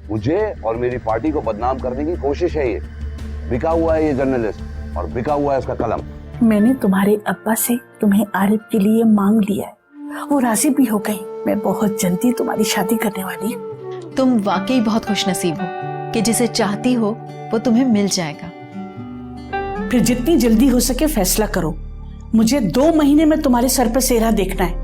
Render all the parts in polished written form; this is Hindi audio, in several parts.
मुझे और मेरी पार्टी को बदनाम करने की कोशिश है। ये बिका हुआ है, ये जर्नलिस्ट, और बिका हुआ है उसका कलम। मैंने तुम्हारे अब्बा से तुम्हें आरिफ के लिए मांग लिया है, वो राजी भी हो गई। मैं बहुत जल्दी तुम्हारी शादी करने वाली हूँ। तुम वाकई बहुत खुशनसीब हो कि जिसे चाहती हो वो तुम्हें मिल जाएगा। फिर जितनी जल्दी हो सके फैसला करो। मुझे 2 महीने में तुम्हारे सर पर सेहरा देखना है।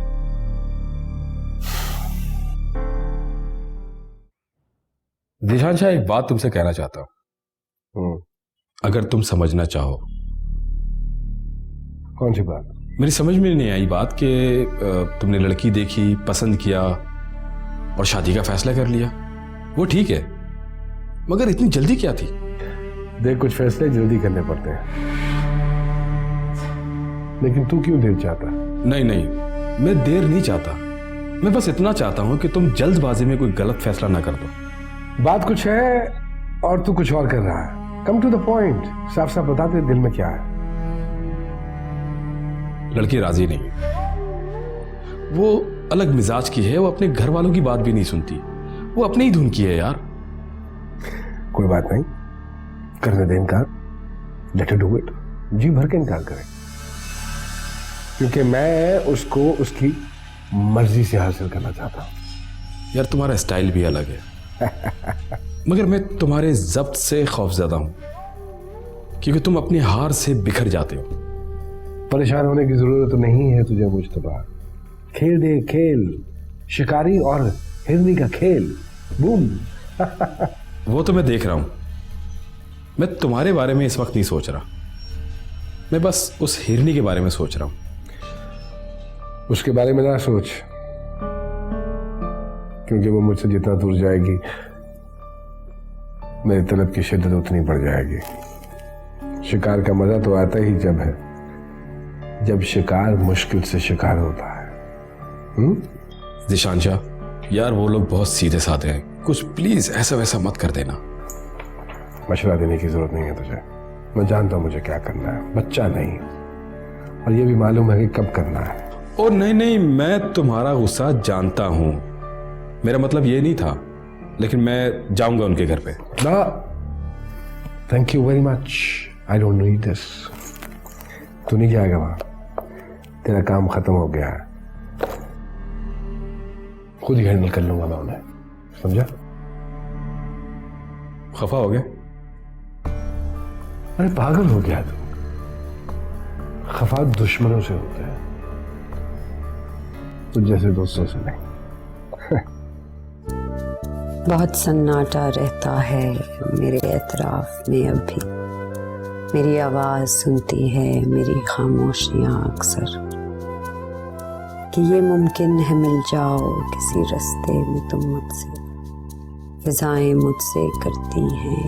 दिशान शाह, एक बात तुमसे कहना चाहता हूं, अगर तुम समझना चाहो। कौन सी बात? मेरी समझ में नहीं आई बात कि तुमने लड़की देखी, पसंद किया और शादी का फैसला कर लिया। वो ठीक है, मगर इतनी जल्दी क्या थी? देख, कुछ फैसले जल्दी करने पड़ते हैं, लेकिन तू क्यों देर चाहता? नहीं नहीं, मैं देर नहीं चाहता। मैं बस इतना चाहता हूं कि तुम जल्दबाजी में कोई गलत फैसला ना कर दो। बात कुछ है और तू कुछ और कर रहा है। कम टू द पॉइंट, साफ साफ बता दे दिल में क्या है। लड़की राजी नहीं, वो अलग मिजाज की है, वो अपने घर वालों की बात भी नहीं सुनती, वो अपनी ही धुन की है यार। कोई बात नहीं, करने दे इनकार, लेट डू इट, जी भर के इनकार करें, क्योंकि मैं उसको उसकी मर्जी से हासिल करना चाहता हूं। यार तुम्हारा स्टाइल भी अलग है, मगर मैं तुम्हारे जब्त से खौफजदा हूं, क्योंकि तुम अपनी हार से बिखर जाते हो। परेशान होने की जरूरत तो नहीं है तुझे मुज्तबा। खेल दे खेल, शिकारी और हिरनी का खेल, बूम। वो तो मैं देख रहा हूं, मैं तुम्हारे बारे में इस वक्त नहीं सोच रहा, मैं बस उस हिरनी के बारे में सोच रहा हूं। उसके बारे में ना सोच, क्योंकि वो मुझसे जितना दूर जाएगी मेरी तलब की शिद्दत उतनी बढ़ जाएगी। शिकार का मजा तो आता ही जब शिकार मुश्किल से शिकार होता है। दिशान शाह, यार वो लोग बहुत सीधे साधे हैं, कुछ प्लीज ऐसा वैसा मत कर देना। मशवरा देने की जरूरत नहीं है तुझे, मैं जानता हूं मुझे क्या करना है, बच्चा नहीं, और ये भी मालूम है कि कब करना है। ओ नहीं नहीं, मैं तुम्हारा गुस्सा जानता हूं, मेरा मतलब ये नहीं था, लेकिन मैं जाऊंगा उनके घर पे। ना, thank you very much, I don't need this. तू नहीं जाएगा वहां, तेरा काम खत्म हो गया है, खुद ही हैंडल कर लूंगा मैं उन्हें, समझा? खफा हो गया? अरे पागल हो गया तू, खफा दुश्मनों से होते हैं, तुझ जैसे दोस्तों से नहीं। बहुत सन्नाटा रहता है मेरे एतराफ में अब भी, मेरी आवाज सुनती है मेरी खामोशियां अक्सर, कि ये मुमकिन है मिल जाओ किसी रास्ते में तुम मुझसे, फिजाएं मुझसे करती हैं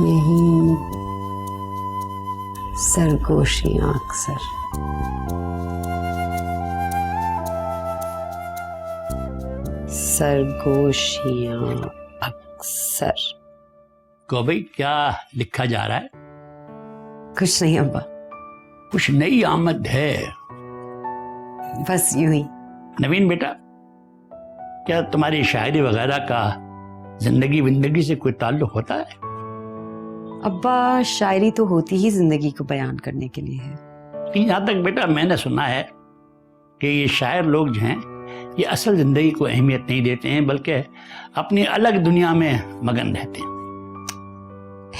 यही सरगोशियां अक्सर। सरगोशियां अक्सर। को भाई क्या लिखा जा रहा है? कुछ नहीं अब्बा, कुछ नई आमद है? बस यूं ही। नवीन बेटा, क्या तुम्हारी शायरी वगैरह का जिंदगी विंदगी से कोई ताल्लुक होता है? अब्बा, शायरी तो होती ही जिंदगी को बयान करने के लिए है। यहाँ तक बेटा मैंने सुना है कि ये शायर लोग जो हैं ये असल जिंदगी को अहमियत नहीं देते हैं, बल्कि अपनी अलग दुनिया में मगन रहते हैं।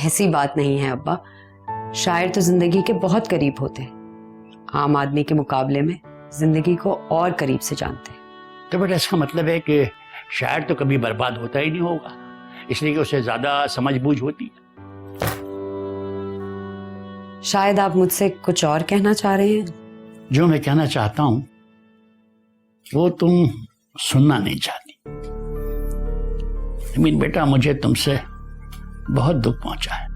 ऐसी बात नहीं है अब्बा, शायर तो जिंदगी के बहुत करीब होते हैं, आम आदमी के मुकाबले में जिंदगी को और करीब से जानते हैं। तो बेटा इसका मतलब है कि शायर तो कभी बर्बाद होता ही नहीं होगा, इसलिए कि उसे ज्यादा समझ बूझ होती है। शायद आप मुझसे कुछ और कहना चाह रहे हैं। जो मैं कहना चाहता हूं वो तुम सुनना नहीं चाहती। नवीन बेटा, मुझे तुमसे बहुत दुख पहुंचा है।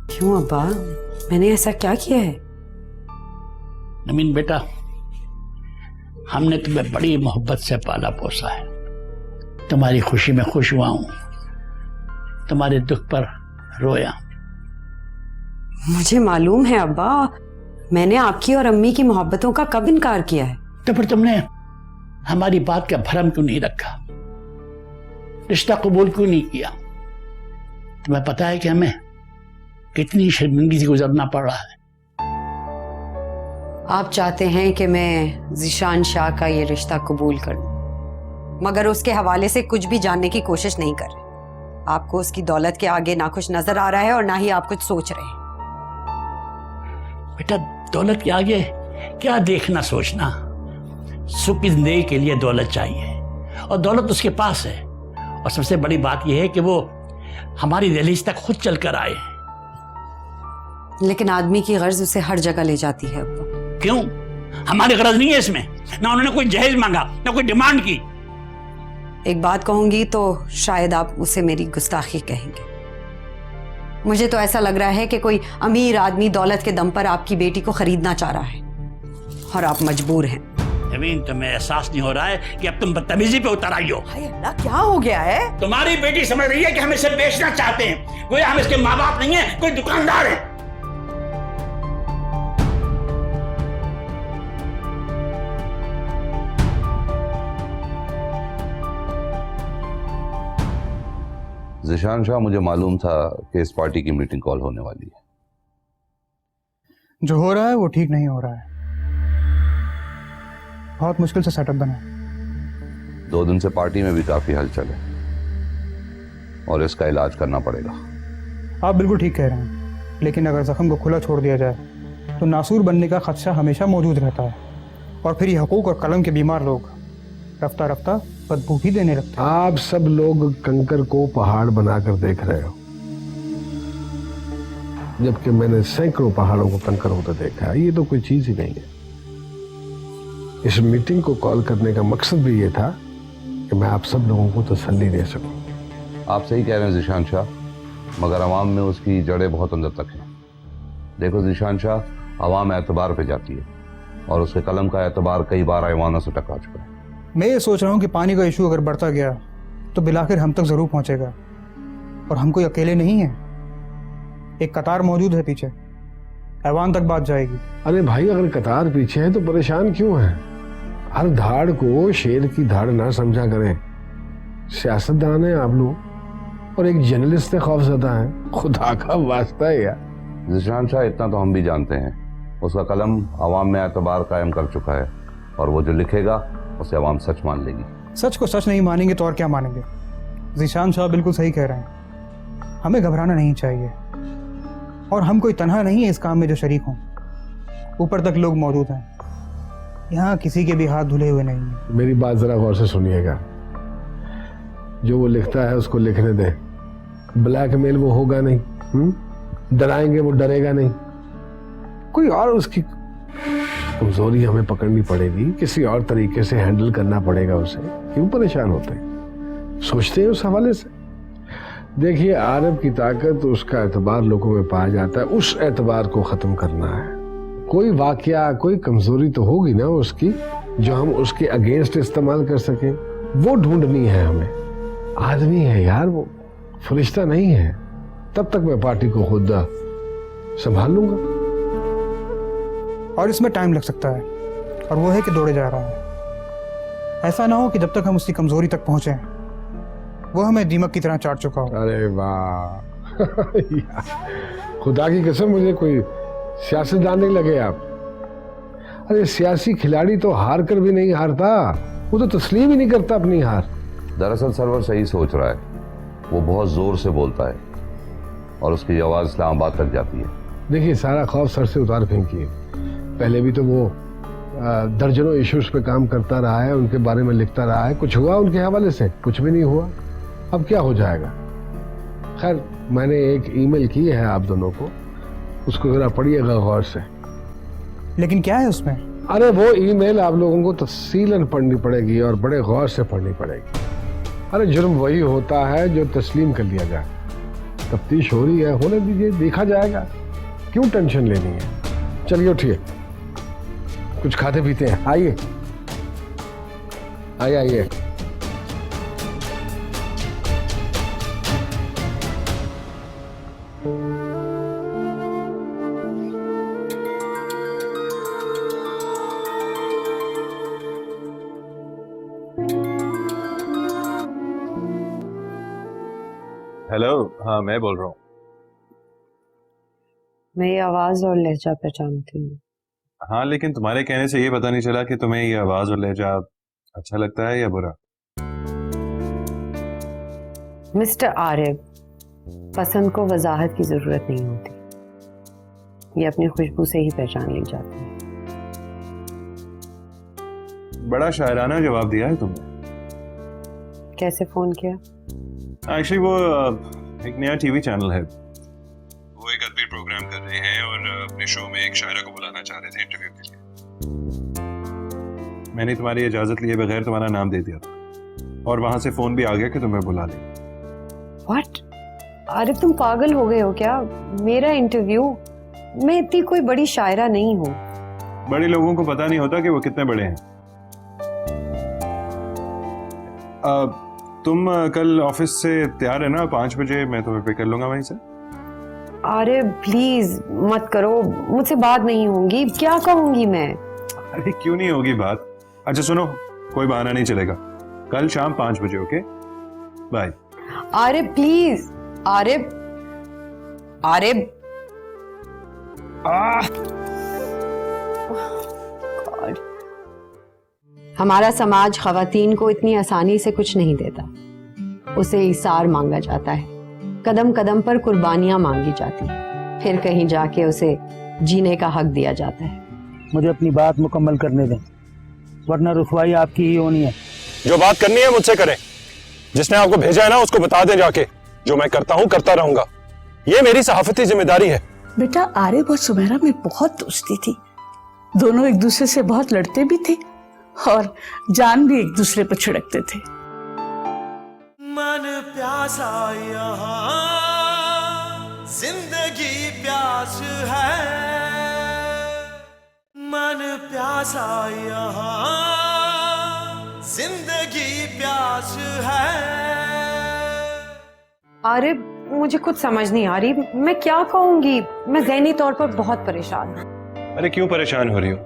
क्यों अब्बा, मैंने ऐसा क्या किया है? नवीन बेटा, हमने तुम्हें बड़ी मोहब्बत से पाला पोसा है, तुम्हारी खुशी में खुश हुआ हूं, तुम्हारे दुख पर रोया। मुझे मालूम है अब्बा, मैंने आपकी और अम्मी की मोहब्बतों का कब इनकार किया है? तो फिर तुमने हमारी बात का भरम क्यों नहीं रखा, रिश्ता कबूल क्यों नहीं किया? तुम्हें पता है कि हमें कितनी शर्मिंदगी से गुजरना पड़ रहा है। आप चाहते हैं कि मैं ज़ीशान शाह का ये रिश्ता कबूल कर लूं, मगर उसके हवाले से कुछ भी जानने की कोशिश नहीं कर रहे। आपको उसकी दौलत के आगे ना कुछ नजर आ रहा है और ना ही आप कुछ सोच रहे हैं। बेटा, दौलत के आगे क्या देखना सोचना? सुख की जिंदगी के लिए दौलत चाहिए और दौलत उसके पास है। और सबसे बड़ी बात यह है कि वो हमारी दहलीज तक खुद चल कर आए। लेकिन आदमी की गर्ज उसे हर जगह ले जाती है। क्यों? हमारी गरज नहीं है इसमें। ना उन्होंने कोई जहेज मांगा, ना कोई डिमांड की। एक बात कहूंगी तो शायद आप उसे मेरी गुस्ताखी कहेंगे। मुझे तो ऐसा लग रहा है कि कोई अमीर आदमी दौलत के दम पर आपकी बेटी को खरीदना चाह रहा है और आप मजबूर हैं। नवीन, तुम्हें एहसास नहीं हो रहा है कि अब तुम बदतमीजी पे उतर आई हो? हाय अल्लाह, क्या हो गया है? तुम्हारी बेटी समझ रही है कि हम इसे बेचना चाहते हैं, कोई हम इसके माँ बाप नहीं है, कोई दुकानदार है। ज़ीशान शाह, मुझे मालूम था कि इस पार्टी की मीटिंग कॉल होने वाली है। जो हो रहा है वो ठीक नहीं हो रहा है। बहुत मुश्किल से सेटअप बना। 2 दिन से पार्टी में भी काफी हलचल है और इसका इलाज करना पड़ेगा। आप बिल्कुल ठीक कह रहे हैं, लेकिन अगर जख्म को खुला छोड़ दिया जाए तो नासूर बनने का खदशा हमेशा मौजूद रहता है और फिर ये हकूक और कलम के बीमार लोग रफ्ता रफ्ता बदबू भी देने लगते हैं। आप सब लोग कंकर को पहाड़ बनाकर देख रहे हो, जबकि मैंने सैकड़ों पहाड़ों को कंकर होते देखा है। ये तो कोई चीज ही नहीं है। इस मीटिंग को कॉल करने का मकसद भी ये था कि मैं आप सब लोगों को तसल्ली दे सकूं। आप सही कह रहे हैं ज़ीशान शाह, मगर अवाम में उसकी जड़ें बहुत अंदर तक हैं। देखो ज़ीशान शाह, अवाम एतबार पे जाती है और उसके कलम का एतबार कई बार ऐवानों से टकरा चुका है। मैं ये सोच रहा हूँ कि पानी का इशू अगर बढ़ता गया तो बिलाखिर हम तक जरूर पहुंचेगा और हम कोई अकेले नहीं है, एक कतार मौजूद है पीछे, ऐवान तक बात जाएगी। अरे भाई, अगर कतार पीछे है तो परेशान क्यों है? हर धाड़ को शेर की धाड़ ना समझा करें। सियासतदान है आप लोग और एक जर्नलिस्ट खौफजदा है। खुदा का वास्ता है यार। ज़ीशान शाह, इतना तो हम भी जानते हैं, उसका कलम अवाम में एतबार कायम कर चुका है और वो जो लिखेगा उसे अवाम सच मान लेगी। सच को सच नहीं मानेंगे तो और क्या मानेंगे? ज़ीशान शाह बिल्कुल सही कह रहे हैं, हमें घबराना नहीं चाहिए और हम कोई तन्हा नहीं है इस काम में जो शरीक हों। ऊपर तक लोग मौजूद हैं, यहाँ किसी के भी हाथ धुले हुए नहीं हैं। मेरी बात जरा गौर से सुनिएगा। जो वो लिखता है उसको लिखने दें। ब्लैकमेल वो होगा नहीं, डराएंगे वो डरेगा नहीं। कोई और उसकी कमजोरी हमें पकड़नी पड़ेगी, किसी और तरीके से हैंडल करना पड़ेगा उसे। क्यों परेशान होते हैं? सोचते हैं उस हवाले से। देखिए, अरब की ताकत, उसका एतबार लोगों में पाया जाता है। उस एतबार को खत्म करना है। कोई वाकया, कोई कमजोरी तो होगी ना उसकी जो हम उसके अगेंस्ट इस्तेमाल कर सकें, वो ढूंढनी है हमें। आदमी है यार, वो फरिश्ता नहीं है। तब तक मैं पार्टी को खुद संभाल लूंगा। और इसमें टाइम लग सकता है और वो है कि दौड़े जा रहा है। ऐसा ना हो कि जब तक हम उसकी कमजोरी तक पहुंचे वो हमें दीमक की तरह चाट चुका हो। अरे वाह खुदा की कसम, मुझे कोई सियासतदान नहीं लगे आप। अरे सियासी खिलाड़ी तो हार कर भी नहीं हारता, वो तो तस्लीम ही नहीं करता अपनी हार। दरअसल सरवर सही सोच रहा है, वो बहुत जोर से बोलता है और उसकी आवाज इस्लामाबाद तक जाती है। देखिए, सारा खौफ सर से उतार फेंकिए। पहले भी तो वो दर्जनों इश्यूज पे काम करता रहा है, उनके बारे में लिखता रहा है। कुछ हुआ उनके हवाले से? कुछ भी नहीं हुआ। अब क्या हो जाएगा? खैर, मैंने एक ईमेल की है आप दोनों को, उसको जरा पढ़िएगा गौर से। लेकिन क्या है उसमें? अरे वो ईमेल आप लोगों को तफसीलन पढ़नी पड़ेगी और बड़े गौर से पढ़नी पड़ेगी। अरे जुर्म वही होता है जो तस्लीम कर लिया जाए। तफ्तीश हो रही है, होने दीजिए, देखा जाएगा। क्यों टेंशन लेनी है? चलिए उठिए, कुछ खाते पीते हैं। आइए आइए आइए। हेलो, हाँ मैं बोल रहा हूँ। मैं ये आवाज और लहजा पहचानती हूँ। हाँ लेकिन तुम्हारे कहने से ये पता नहीं चला कि तुम्हें ये आवाज और लहजा अच्छा लगता है या बुरा। मिस्टर आरिफ, पसंद को वजाहत की जरूरत नहीं होती, ये अपनी खुशबू से ही पहचान ली जाती है। बड़ा शायराना जवाब दिया है तुमने। कैसे फोन किया? एक्चुअली वो एक नया टीवी चैनल है, वो एक अदबी प्रोग्राम कर रहे हैं और अपने शो में एक शायरा को बुलाना चाह रहे थे इंटरव्यू के लिए। मैंने तुम्हारी इजाजत लिए बगैर तुम्हारा नाम दे दिया था और वहां से फोन भी आ गया कि तुम्हें बुला लें। व्हाट? आरिफ तुम पागल हो गए हो क्या? मेरा इंटरव्यू? मैं इतनी कोई बड़ी शायरा नहीं हूँ। बड़े लोगों को पता नहीं होता कि वो कितने बड़े हैं। तुम कल ऑफिस से तैयार है ना? 5 बजे मैं तुम्हें पिक कर लूंगा वहीं से। अरे प्लीज मत करो, मुझसे बात नहीं होगी। क्या कहूंगी मैं? अरे क्यों नहीं होगी बात? अच्छा सुनो, कोई बहाना नहीं चलेगा, कल शाम 5 बजे। Okay bye. Arif please, Arif, Arif. हमारा समाज खवातीन को इतनी आसानी से कुछ नहीं देता, उसे इसार मांगा जाता है, कदम कदम पर कुर्बानियां मांगी जाती हैं, फिर कहीं जाके उसे जीने का हक दिया जाता है। मुझे अपनी बात मुकम्मल करने दें, वरना रुसवाई आपकी ही होनी है। जो बात करनी है मुझसे करें, जिसने आपको भेजा है ना उसको बता दें जाके, जो मैं करता हूं करता रहूंगा, ये मेरी सहाफती जिम्मेदारी है। बेटा आरिफ और सुमेरा में बहुत दोस्ती थी, दोनों एक दूसरे से बहुत लड़ते भी थे और जान भी एक दूसरे पर छिड़कते थे। मन प्यासा यहाँ जिंदगी प्यास है, मन प्यासा यहाँ जिंदगी प्यास है। आरिफ मुझे कुछ समझ नहीं आ रही, मैं क्या कहूंगी? मैं ज़हनी तौर पर बहुत परेशान हूँ। अरे क्यों परेशान हो रही हो?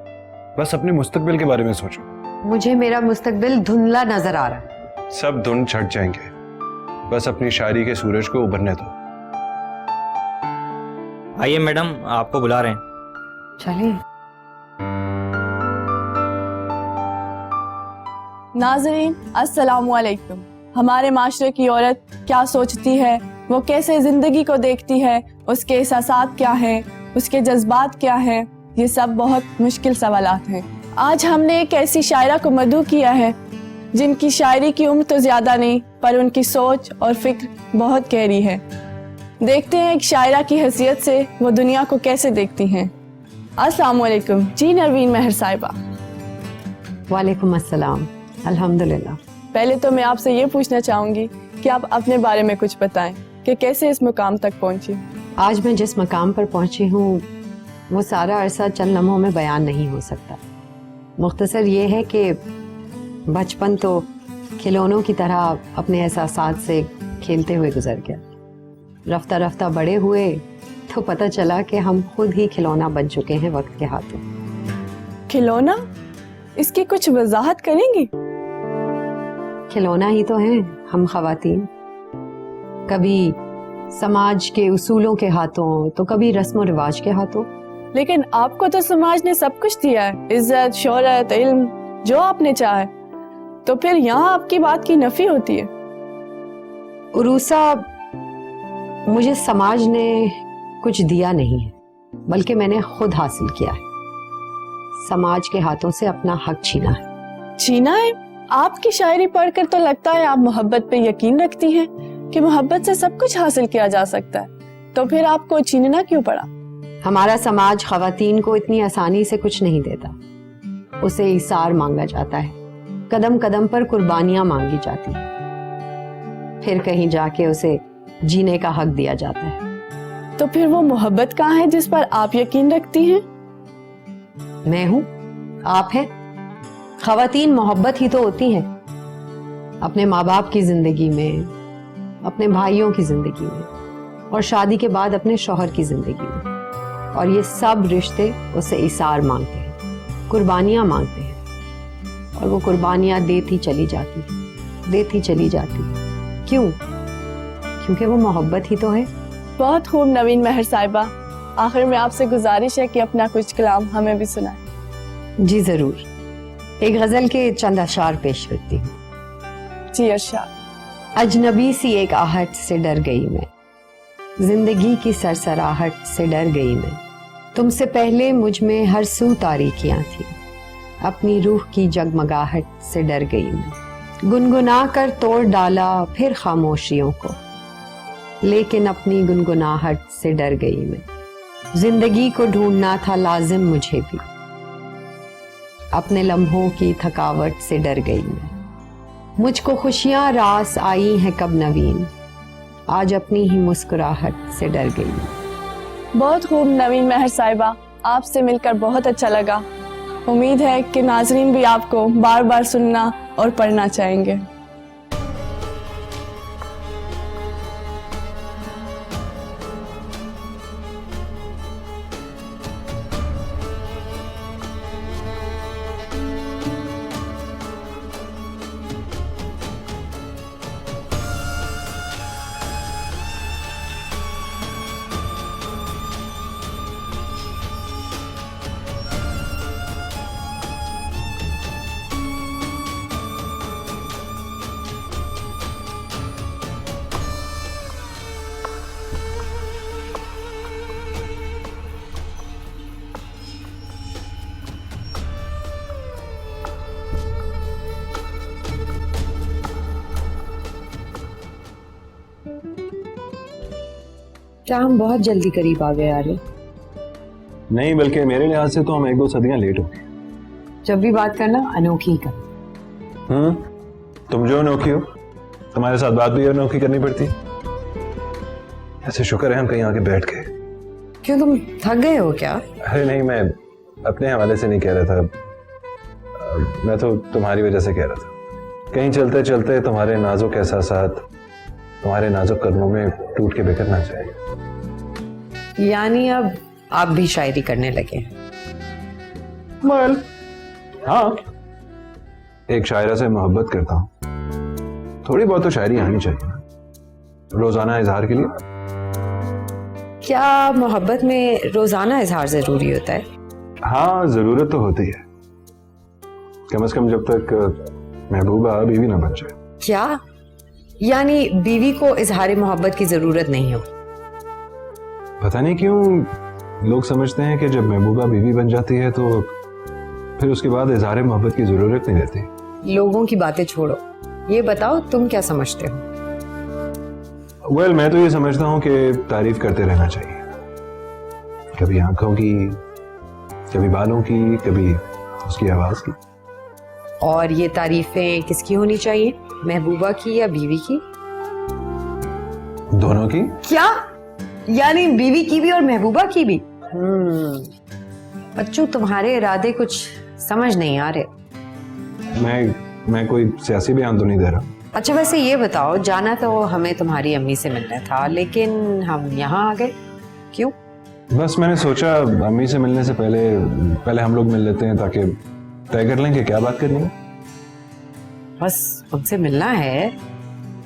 बस अपने मुस्तकबिल के बारे में सोचो। मुझे मेरा मुस्तकबिल धुंधला नजर आ रहा है। सब धुंध छट जाएंगे, बस अपनी शायरी के सूरज को उभरने दो। आइए मैडम, आपको बुला रहे हैं। चलिए। नाज़रीन अस्सलामुअलैकुम। हमारे माशरे की औरत क्या सोचती है, वो कैसे जिंदगी को देखती है, उसके एहसासात क्या हैं, उसके जज्बात क्या हैं, ये सब बहुत मुश्किल सवालात हैं। आज हमने एक ऐसी शायरा को मदऊ किया है जिनकी शायरी की उम्र तो ज्यादा नहीं, पर उनकी सोच और फिक्र बहुत गहरी है। देखते हैं एक शायरा की हैसियत से वो दुनिया को कैसे देखती हैं। अस्सलाम वालेकुम जी नरवीन मेहर साहिबा। वालेकुम अस्सलाम। अल्हम्दुलिल्लाह। पहले तो मैं आपसे ये पूछना चाहूंगी कि आप अपने बारे में कुछ बताएं कि कैसे इस मुकाम तक पहुंची। आज मैं जिस मकाम पर पहुंची हूँ वो सारा अरसा चंद लम्हों में बयान नहीं हो सकता। मुख्तसर ये है कि बचपन तो खिलौनों की तरह अपने एहसासात से खेलते हुए गुजर गया। रफ्ता रफ्ता बड़े हुए तो पता चला कि हम खुद ही खिलौना बन चुके हैं वक्त के हाथों। खिलौना? इसकी कुछ वजाहत करेंगी? खिलौना ही तो हैं हम खवातीन, कभी समाज के उसूलों के हाथों तो कभी रस्म और रिवाज के हाथों। लेकिन आपको तो समाज ने सब कुछ दिया है, इज्जत, शोहरत, इल्म, जो आपने चाहा है, तो फिर यहाँ आपकी बात की नफी होती है। उरूसा, मुझे समाज ने कुछ दिया नहीं है, बल्कि मैंने खुद हासिल किया है। समाज के हाथों से अपना हक छीना है। छीना है? आपकी शायरी पढ़कर तो लगता है आप मोहब्बत पे यकीन रखती हैं कि मोहब्बत से सब कुछ हासिल किया जा सकता है, तो फिर आपको छीनना क्यों पड़ा? हमारा समाज खवातीन को इतनी आसानी से कुछ नहीं देता, उसे इसार मांगा जाता है, कदम कदम पर कुर्बानियां मांगी जाती हैं, फिर कहीं जाके उसे जीने का हक दिया जाता है। तो फिर वो मोहब्बत कहाँ है जिस पर आप यकीन रखती हैं? मैं हूं, आप हैं। खवातीन मोहब्बत ही तो होती हैं, अपने माँ बाप की जिंदगी में, अपने भाइयों की जिंदगी में, और शादी के बाद अपने शौहर की जिंदगी में। और ये सब रिश्ते उससे इसार मांगते हैं, कुर्बानियां मांगते हैं, और वो कुर्बानियां देती चली जाती, देती चली जाती। क्यों? क्योंकि वो मोहब्बत ही तो है। बहुत खूब नवीन मेहर साहिबा। आखिर में आपसे गुजारिश है कि अपना कुछ कलाम हमें भी सुनाएं। जी जरूर, एक गजल के चंद अशार पेश करती हूँ। जी अर्शाद। अजनबी सी एक आहट से डर गई मैं, जिंदगी की सरसराहट से डर गई मैं। तुमसे पहले मुझ में हर सू तारीकियां थी, अपनी रूह की जगमगाहट से डर गई मैं। गुनगुना कर तोड़ डाला फिर खामोशियों को, लेकिन अपनी गुनगुनाहट से डर गई मैं। जिंदगी को ढूंढना था लाजिम मुझे भी, अपने लम्हों की थकावट से डर गई मैं। मुझको खुशियां रास आई हैं कब नवीन, आज अपनी ही मुस्कुराहट से डर गई मैं। बहुत खूब नवीन मेहर साहिबा, आपसे मिलकर बहुत अच्छा लगा। उम्मीद है कि नाजरीन भी आपको बार बार सुनना और पढ़ना चाहेंगे। क्या हम बहुत जल्दी करीब आ गए आर्य? नहीं, बल्कि मेरे लिहाज से तो हम 1-2 सदियां लेट हो गए। जब भी बात करना अनोखी ही कर। तुम जो अनोखी हो, तुम्हारे साथ बात भी अनोखी करनी पड़ती। ऐसे शुक्र है हम कहीं आके बैठ गए। क्यों, तुम थक गए हो क्या? अरे नहीं, मैं अपने हवाले से नहीं कह रहा था, मैं तो तुम्हारी वजह से कह रहा था। कहीं चलते चलते तुम्हारे नाजुक एहसासात तुम्हारे नाजुक कदमों में टूट के बिखर ना चाहिए। यानी अब आप भी शायरी करने लगे? well, हाँ, एक शायरा से मोहब्बत करता हूँ, थोड़ी बहुत तो शायरी आनी चाहिए ना, रोजाना इजहार के लिए। क्या मोहब्बत में रोजाना इजहार जरूरी होता है? हाँ, जरूरत तो होती है, कम से कम जब तक महबूबा बीवी ना बन जाए। क्या यानी बीवी को इजहार मोहब्बत की जरूरत नहीं हो? पता नहीं क्यों लोग समझते हैं कि जब महबूबा बीवी बन जाती है तो फिर उसके बाद इजहार मोहब्बत की जरूरत नहीं रहती। लोगों की बातें छोड़ो, ये बताओ तुम क्या समझते हो? well, मैं तो ये समझता हूँ कि तारीफ करते रहना चाहिए, कभी आंखों की, कभी बालों की, कभी उसकी आवाज की। और ये तारीफें किसकी होनी चाहिए, महबूबा की या बीवी की? दोनों की। क्या? यानी बीवी की भी और महबूबा की भी? बच्चों, तुम्हारे इरादे कुछ समझ नहीं आ रहे। मैं कोई सियासी बयान तो नहीं दे रहा। अच्छा, वैसे ये बताओ, जाना तो हमें तुम्हारी अम्मी से मिलना था, लेकिन हम यहाँ आ गए, क्यों? बस मैंने सोचा अम्मी से मिलने से पहले हम लोग मिल लेते हैं, ताकि तय कर लें कि क्या बात करनी है। बस उनसे मिलना है,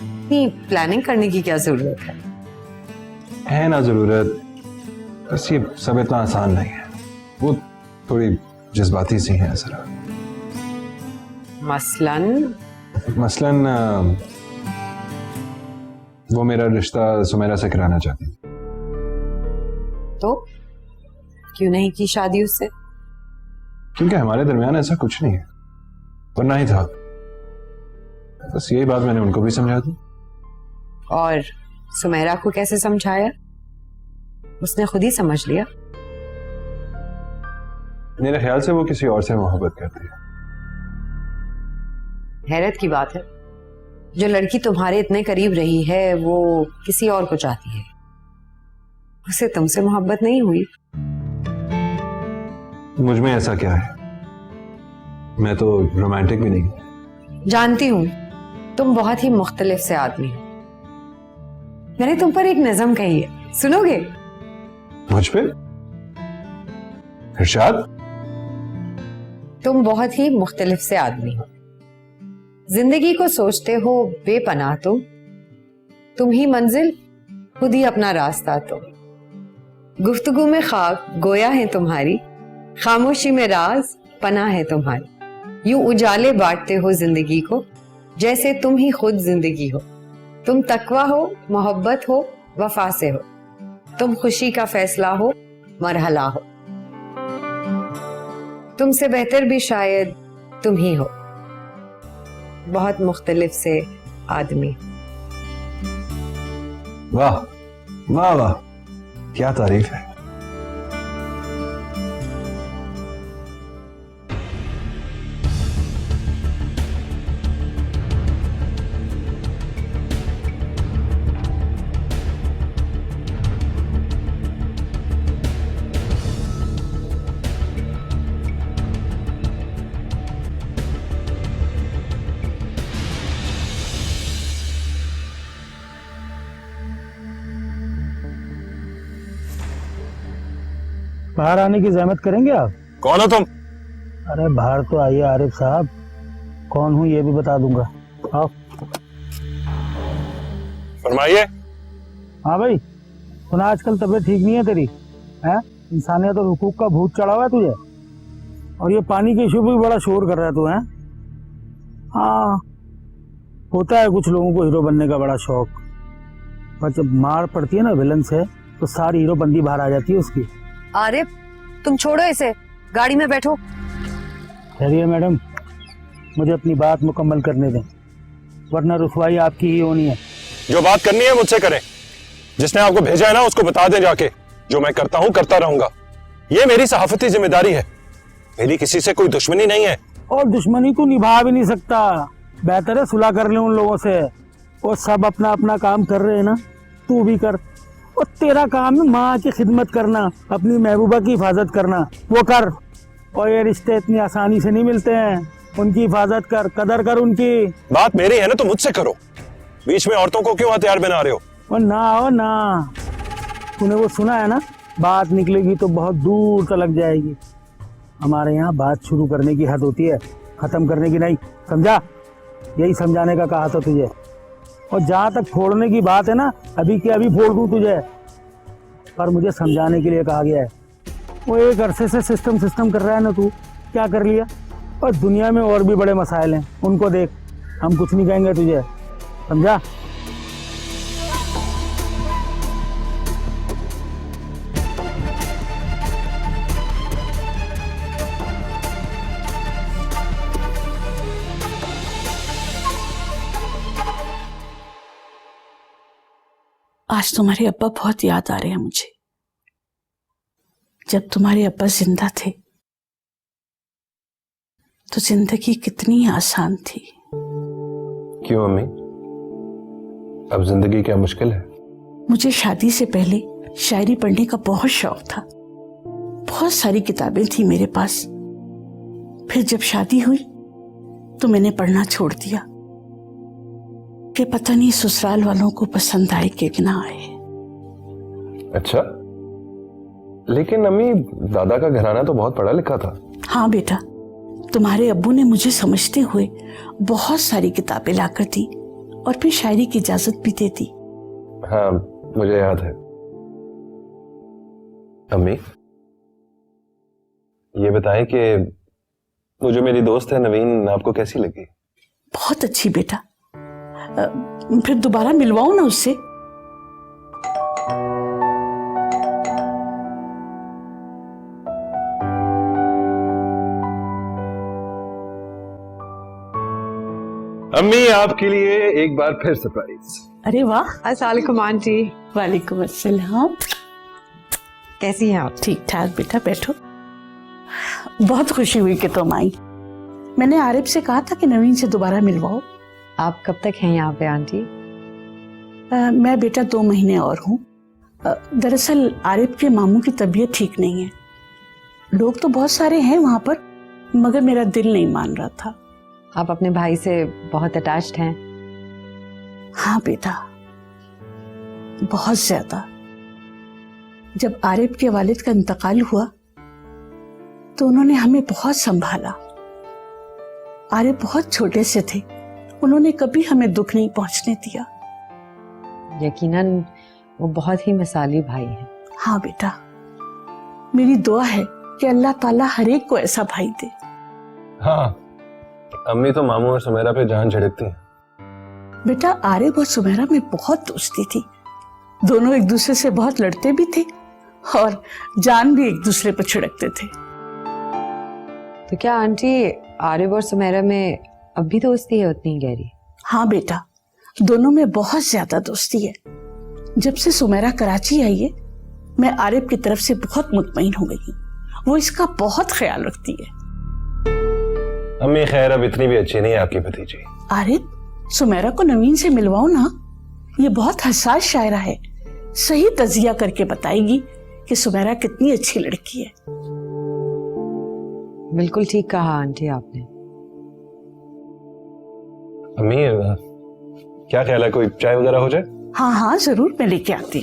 नहीं प्लानिंग करने की क्या जरूरत है ना जरूरत, बस ये सब इतना आसान नहीं है, वो थोड़ी जज्बाती सी है जरा। मसलन वो मेरा रिश्ता सुमेरा से कराना चाहती। तो क्यों नहीं की शादी उससे? क्योंकि हमारे दरमियान ऐसा कुछ नहीं है, और ना ही था। बस यही बात मैंने उनको भी समझा दी। और सुमेरा को कैसे समझाया? उसने खुद ही समझ लिया। मेरे ख्याल से वो किसी और से मोहब्बत करती है। हैरत की बात है, जो लड़की तुम्हारे इतने करीब रही है वो किसी और को चाहती है। उसे तुमसे मोहब्बत नहीं हुई? मुझ में ऐसा क्या है, मैं तो रोमांटिक भी नहीं। जानती हूं तुम बहुत ही मुख्तलिफ से आदमी हो। मैंने तुम पर एक नज़म कही है, सुनोगे? मुझ पे? इरशाद। तुम बहुत ही मुख्तलिफ से आदमी हो, जिंदगी को सोचते हो बेपनाह तुम, तुम ही मंजिल, खुद ही अपना रास्ता तुम। गुफ्तगू में खाक गोया है तुम्हारी, खामोशी में राज पनाह है तुम्हारी। यूं उजाले बांटते हो जिंदगी को, जैसे तुम ही खुद जिंदगी हो। तुम तकवा हो, मोहब्बत हो, वफा से हो। तुम खुशी का फैसला हो, मरहला हो। तुमसे बेहतर भी शायद तुम ही हो। बहुत मुख्तलिफ से आदमी। वाह वाह वाह, क्या तारीफ है। बाहर आने की जहमत करेंगे आप? कौन हो तुम? अरे बाहर तो आइए आरिफ साहब, कौन हूँ ये भी बता दूंगा। आओ। फरमाइए। हाँ भाई, सुना आजकल तबीयत ठीक नहीं है तेरी, है? इंसानियत और हुकूक का भूत चढ़ा हुआ है तुझे, और ये पानी के इशू भी बड़ा शोर कर रहा है तू, है? हाँ, होता है कुछ लोगों को हीरो बनने का बड़ा शौक, पर जब मार पड़ती है ना विलन से तो सारी हीरो बंदी बाहर आ जाती है उसकी। आरिफ, तुम छोड़ो इसे, गाड़ी में बैठो। ठहरिए मैडम, मुझे अपनी बात मुकम्मल करने दें, वरना रुसवाई आपकी ही होनी है। जो बात करनी है मुझसे करें। जिसने आपको भेजा है ना उसको बता दें जाके, जो मैं करता हूं करता रहूंगा। ये मेरी सहाफती जिम्मेदारी है, मेरी किसी से कोई दुश्मनी नहीं है। और दुश्मनी तू निभा भी नहीं सकता, बेहतर है सुलह कर ले उन लोगों से। और सब अपना अपना काम कर रहे हैं ना, तू भी कर। और तेरा काम है माँ की खिदमत करना, अपनी महबूबा की हिफाजत करना, वो कर। और ये रिश्ते इतनी आसानी से नहीं मिलते हैं, उनकी हिफाजत कर, कदर कर उनकी। बात मेरी है ना तो मुझसे करो, बीच में औरतों को क्यों हथियार बना रहे हो? और ना हो ना, तूने वो सुना है ना, बात निकलेगी तो बहुत दूर तक जाएगी। हमारे यहाँ बात शुरू करने की हद होती है, खत्म करने की नहीं, समझा? यही समझाने का कहा था तुझे। और जहाँ तक फोड़ने की बात है ना, अभी के अभी फोड़ दूं तुझे, पर मुझे समझाने के लिए कहा गया है। वो एक अरसे से सिस्टम कर रहा है ना तू, क्या कर लिया? और दुनिया में और भी बड़े मसाइल हैं, उनको देख। हम कुछ नहीं कहेंगे तुझे, समझा? आज तुम्हारे अब्बा बहुत याद आ रहे हैं मुझे। जब तुम्हारे अब्बा जिंदा थे तो जिंदगी कितनी आसान थी। क्यों अम्मी, अब जिंदगी क्या मुश्किल है? मुझे शादी से पहले शायरी पढ़ने का बहुत शौक था, बहुत सारी किताबें थी मेरे पास। फिर जब शादी हुई तो मैंने पढ़ना छोड़ दिया कि पता नहीं ससुराल वालों को पसंद आए कि ना आए। अच्छा, लेकिन अम्मी दादा का घराना तो बहुत पढ़ा लिखा था। हाँ बेटा, तुम्हारे अब्बू ने मुझे समझते हुए बहुत सारी किताबें लाकर दी और फिर शायरी की इजाजत भी दे दी। हाँ मुझे याद है। अम्मी ये बताएं कि वो जो मेरी दोस्त है नवीन, आपको कैसी लगी? बहुत अच्छी बेटा, फिर दोबारा मिलवाओ ना उससे। अम्मी आपके लिए एक बार फिर सरप्राइज। अरे वाह। अस्सलाम वालेकुम आंटी। वालेकुम अस्सलाम। कैसी हैं आप? ठीक ठाक बेटा, बैठो। बहुत खुशी हुई कि तुम आई। मैंने आरिफ से कहा था कि नवीन से दोबारा मिलवाओ। आप कब तक हैं यहाँ पे आंटी? मैं बेटा 2 महीने और हूँ। दरअसल आरिफ के मामू की तबीयत ठीक नहीं है। लोग तो बहुत सारे हैं वहां पर, मगर मेरा दिल नहीं मान रहा था। आप अपने भाई से बहुत अटैच्ड हैं? हाँ बेटा, बहुत ज्यादा। जब आरिफ के वालिद का इंतकाल हुआ तो उन्होंने हमें बहुत संभाला। आरिफ बहुत छोटे से थे, उन्होंने कभी हमें दुख नहीं पहुंचने दिया। यकीनन वो बहुत ही मिसाली भाई है। हाँ बेटा, मेरी दुआ है कि अल्लाह ताला हर एक को ऐसा भाई दे। हाँ, अम्मी तो मामू और सुमेरा पे जान झिड़कती हैं। बेटा आरिफ और सुमेरा में बहुत दोस्ती थी, दोनों एक दूसरे से बहुत लड़ते भी थे और जान भी एक दूसरे पर छिड़कते थे। तो क्या आंटी आरिफ और सुमेरा में अब भी दोस्ती है उतनी गहरी? हाँ बेटा, दोनों में बहुत ज्यादा दोस्ती है। जब से सुमेरा कराची आई है, मैं आरिफ की तरफ से बहुत मुतमईन हो गई हूँ। वो इसका बहुत ख्याल रखती है। अम्मी खैर अब इतनी भी अच्छी नहीं है आपकी भतीजी। आरिफ, सुमेरा को नवीन से मिलवाओ ना, ये बहुत हसास शायरा है, सही तजिया करके बताएगी कि सुमेरा कितनी अच्छी लड़की है। बिल्कुल ठीक कहा आंटी आपने। अम्मी क्या ख्याल है, कोई चाय वगैरह हो जाए? हाँ हाँ जरूर, मैं लेके आती।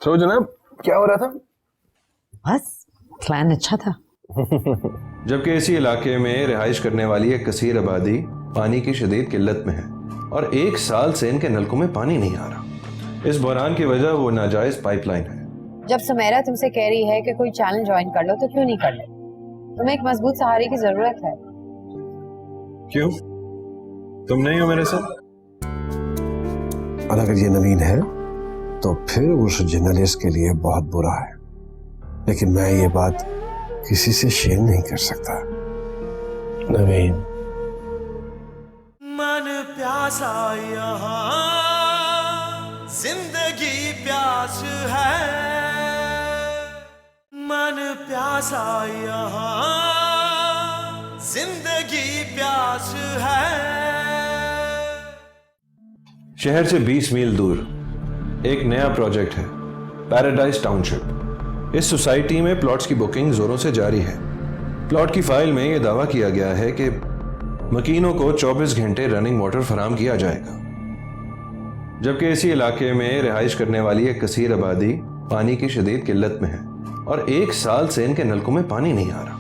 तो जनाब क्या हो रहा था? बस प्लान अच्छा था। जबकि इसी इलाके में रिहाइश करने वाली एक कसीर आबादी पानी की शदीद किल्लत में है और 1 साल से इनके नलकों में पानी नहीं आ रहा। इस बहरान की वजह वो नाजायज पाइपलाइन है। जब सुमेरा तुमसे कह रही है कि कोई चैनल ज्वाइन कर लो तो क्यों नहीं कर ले? तुम्हें एक मजबूत सहारे की जरूरत है। क्यों? तुम नहीं हो मेरे साथ? और अगर ये नवीन है तो फिर उस जर्नलिस्ट के लिए बहुत बुरा है, लेकिन मैं ये बात किसी से शेयर नहीं कर सकता। नवीन, मन प्यासा यहाँ जिंदगी प्यास है, मन प्यासा यहाँ जिंदगी प्यास है। शहर से 20 मील दूर एक नया प्रोजेक्ट है, पैराडाइज टाउनशिप। इस सोसाइटी में प्लॉट्स की बुकिंग जोरों से जारी है। प्लॉट की फाइल में यह दावा किया गया है कि मकीनों को 24 घंटे रनिंग वाटर फराहम किया जाएगा। जबकि इसी इलाके में रिहाइश करने वाली एक कसीर आबादी पानी की शदीद किल्लत में है और 1 साल से इनके नलकों में पानी नहीं आ रहा।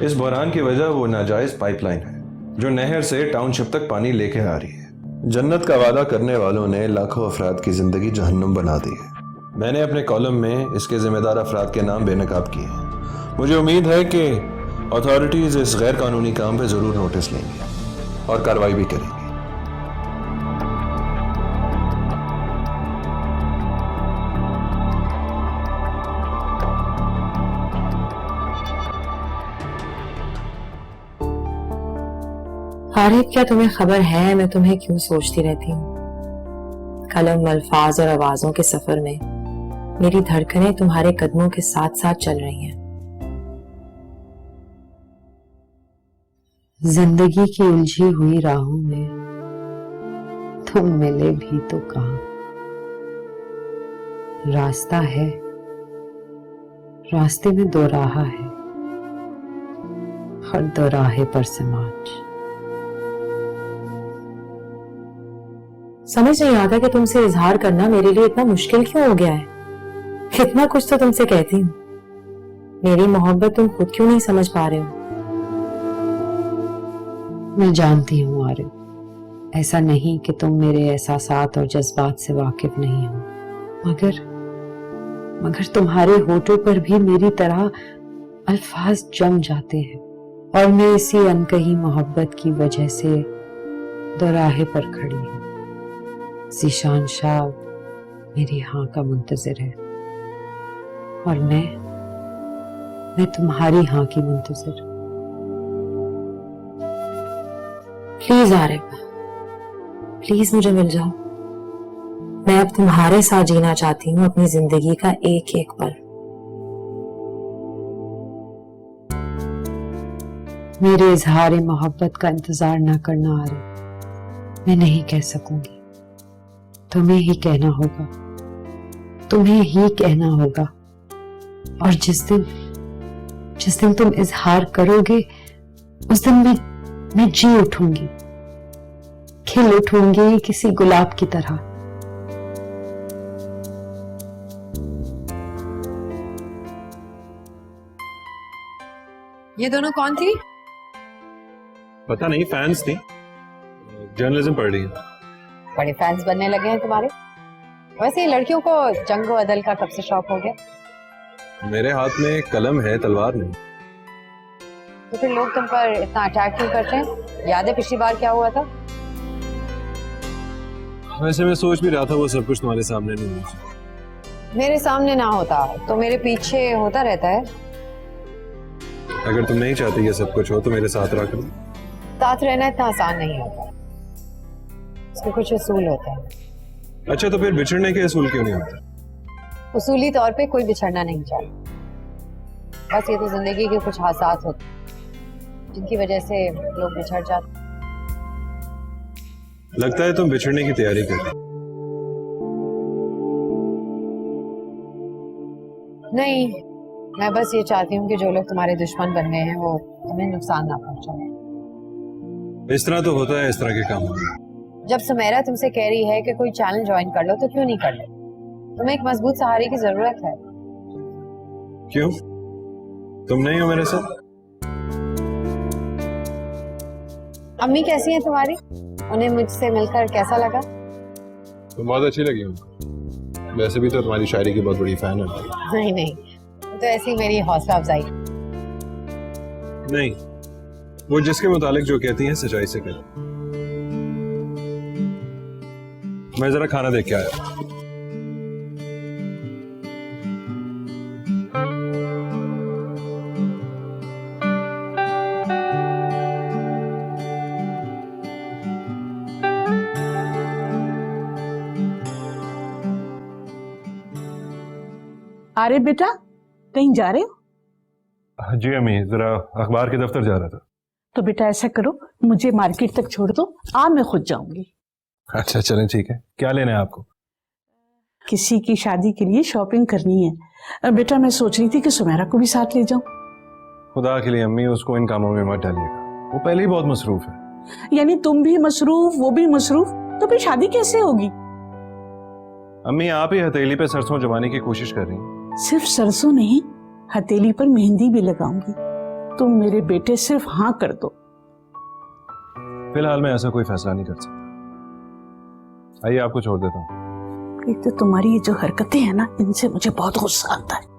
इस बहरान की वजह वो नाजायज पाइपलाइन है जो नहर से टाउनशिप तक पानी लेके आ रही है। जन्नत का वादा करने वालों ने लाखों अफराद की जिंदगी जहन्नुम बना दी है। मैंने अपने कॉलम में इसके जिम्मेदार अफराद के नाम बेनकाब किए हैं। मुझे उम्मीद है कि अथॉरिटीज इस गैर कानूनी काम पे जरूर नोटिस लेंगी और कार्रवाई भी करेंगी। आरिफ, क्या तुम्हें खबर है मैं तुम्हें क्यों सोचती रहती हूँ? कलम, अल्फाज और आवाजों के सफर में मेरी धड़कनें तुम्हारे कदमों के साथ साथ चल रही हैं। जिंदगी की उलझी हुई राहों में तुम मिले भी तो कहां। रास्ता है, रास्ते में दो राह है और दो राहे पर समाज। समझ नहीं आता कि तुमसे इजहार करना मेरे लिए इतना मुश्किल क्यों हो गया है। इतना कुछ तो तुमसे कहती हूँ, मेरी मोहब्बत तुम खुद क्यों नहीं समझ पा रहे हो? मैं जानती हूँ आरिफ, ऐसा नहीं कि तुम मेरे एहसासात और जज्बात से वाकिफ नहीं हो, मगर तुम्हारे होठों पर भी मेरी तरह अल्फाज जम जाते हैं और मैं इसी अनकही मोहब्बत की वजह से दोराहे पर खड़ी हूँ। ज़ीशान शाह मेरी हाँ का मुंतजिर है और मैं तुम्हारी हाँ की मुंतजिर। प्लीज आरिफ, प्लीज मुझे मिल जाओ। मैं अब तुम्हारे साथ जीना चाहती हूँ अपनी जिंदगी का एक एक पल। मेरे इजहार मोहब्बत का इंतजार न करना आरिफ, मैं नहीं कह सकूंगी। तुम्हें ही कहना होगा, तुम्हें ही कहना होगा। और जिस दिन तुम इजहार करोगे उस दिन मैं जी उठूंगी, खिल उठूंगी किसी गुलाब की तरह। ये दोनों कौन थी? पता नहीं, फैंस थी, जर्नलिज्म पढ़ रही है। बड़े फैंस बनने लगे हैं तुम्हारे। वैसे ये लड़कियों को जंगो अदल का कब से शौक हो गया? मेरे हाथ में कलम है, तलवार नहीं। तो फिर लोग तुम पर इतना अटैक क्यों करते हैं? याद है पिछली बार क्या हुआ था? वैसे मैं सोच भी रहा था वो सब कुछ तुम्हारे सामने नहीं होना चाहिए। मेरे सामने ना होता तो मेरे पीछे होता रहता है। अगर तुम नहीं चाहती ये सब कुछ हो तो मेरे साथ रह करो। साथ रहना इतना आसान नहीं होता, इसके कुछ उसूल होते हैं। अच्छा, तो फिर बिछड़ने के असूल क्यों नहीं होते? उसूली तौर पे कोई बिछड़ना नहीं चाहता, बस ये तो जिंदगी के कुछ हादसात होते हैं जिनकी वजह से लोग बिछड़ जाते। लगता है तुम बिछड़ने की तैयारी कर रही हो। नहीं, मैं बस ये चाहती हूँ कि जो लोग तुम्हारे दुश्मन बन गए हैं वो तुम्हें नुकसान ना पहुंचाए। इस तरह तो होता है इस तरह के काम। जब सुमेरा तुमसे कह रही है कि कोई चैनल ज्वाइन कर लो तो क्यों नहीं कर ले? तुम्हें एक मजबूत सहारे की जरूरत है। क्यों? तुम नहीं हो मेरे साथ? अम्मी कैसी हैं तुम्हारी? उन्हें मुझसे मिलकर कैसा लगा? तुम बहुत अच्छी लगी उनको। वैसे भी तो तुम्हारी शायरी की बहुत बड़ी फैन है। नहीं, तो ऐसी मेरी हौसला अफजाई। नहीं, वो जिसके मुतालिक जो कहती हैं सच्चाई से कहती। मैं जरा खाना देख के आया। अरे बेटा, कहीं जा रहे हो? जी अम्मी, जरा अखबार के दफ्तर जा रहा था। तो बेटा ऐसा करो, मुझे मार्केट तक छोड़ दो, मैं खुद जाऊंगी। अच्छा चलें, ठीक है। क्या लेना है आपको? किसी की शादी के लिए शॉपिंग करनी है। बेटा मैं सोच रही थी कि सुमेरा को भी साथ ले जाऊं। खुदा के लिए अम्मी, उसको इन कामों में मत डालिएगा, वो पहले ही बहुत मसरूफ है। यानी तुम भी मसरूफ, वो भी मसरूफ, तो फिर शादी कैसे होगी? अम्मी, आप ही हथेली पे सरसों जमाने की कोशिश कर रही हैं। सिर्फ सरसों नहीं, हथेली पर मेहंदी भी लगाऊंगी। तुम मेरे बेटे सिर्फ हाँ कर दो। फिलहाल मैं ऐसा कोई फैसला नहीं कर सकता। आइए, आपको छोड़ देता हूँ। एक तो तुम्हारी ये जो हरकतें हैं ना, इनसे मुझे बहुत गुस्सा आता है।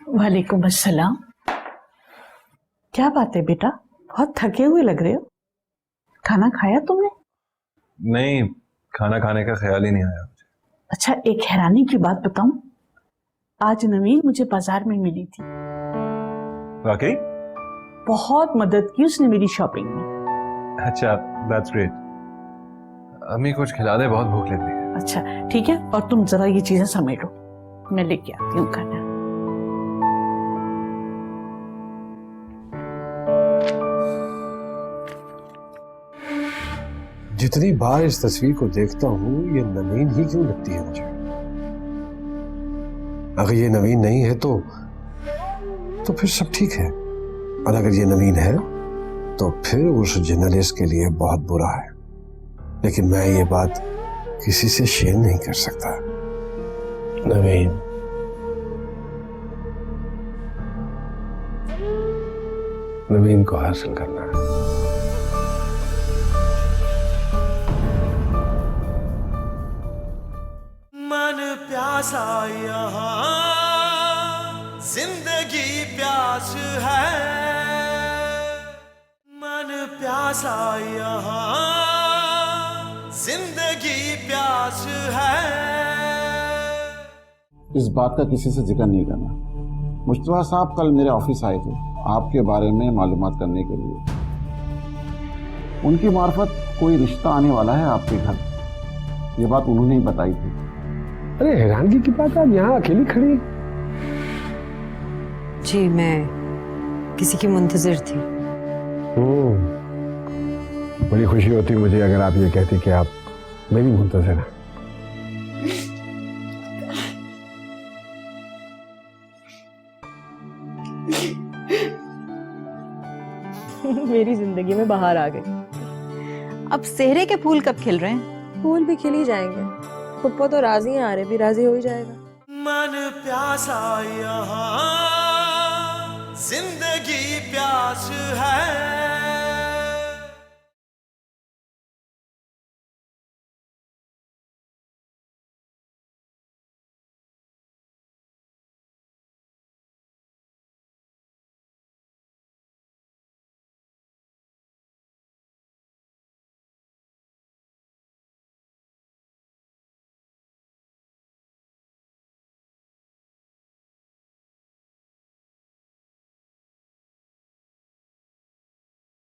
वालेकुम अस्सलाम। क्या बात है बेटा, बहुत थके हुए लग रहे हो। खाना खाया तुमने? नहीं, खाना खाने का ख्याल ही नहीं आया मुझे। अच्छा, एक हैरानी की बात बताऊं, आज नवीन मुझे बाजार में मिली थी। वाकई? बहुत मदद की उसने मेरी शॉपिंग में। अच्छा, दैट्स ग्रेट। अम्मी कुछ खिला दे, बहुत भूख लग रही है। अच्छा ठीक है, और तुम जरा ये चीजें समेटो, मैं लेके आती हूँ खाना। जितनी बार इस तस्वीर को देखता हूं ये नवीन ही क्यों लगती है मुझे। अगर ये नवीन नहीं है तो फिर सब ठीक है, और अगर ये नवीन है तो फिर उस जर्नलिस्ट के लिए बहुत बुरा है। लेकिन मैं ये बात किसी से शेयर नहीं कर सकता। नवीन को हासिल करना है। मन प्यासा यहाँ जिंदगी प्यास है, मन प्यासा यहाँ जिंदगी प्यास है। इस बात का किसी से जिक्र नहीं करना। मुश्तबा साहब कल मेरे ऑफिस आए थे आपके बारे में मालूमात करने के लिए। उनकी मार्फत कोई रिश्ता आने वाला है आपके घर, ये बात उन्होंने ही बताई थी। अरे हैरानगी की बात, आप यहाँ अकेली खड़ी हैं। जी मैं किसी की मुंतजिर थी। बड़ी खुशी होती मुझे अगर आप ये कहती कि आप मेरी मुंतजिर हैं। मेरी जिंदगी में बाहर आ गई। अब सेहरे के फूल कब खिल रहे हैं? फूल भी खिल ही जाएंगे। पप्पा तो राजी हैं, आरे भी राजी हो ही जाएगा। मन प्यासा यहाँ जिंदगी प्यास है,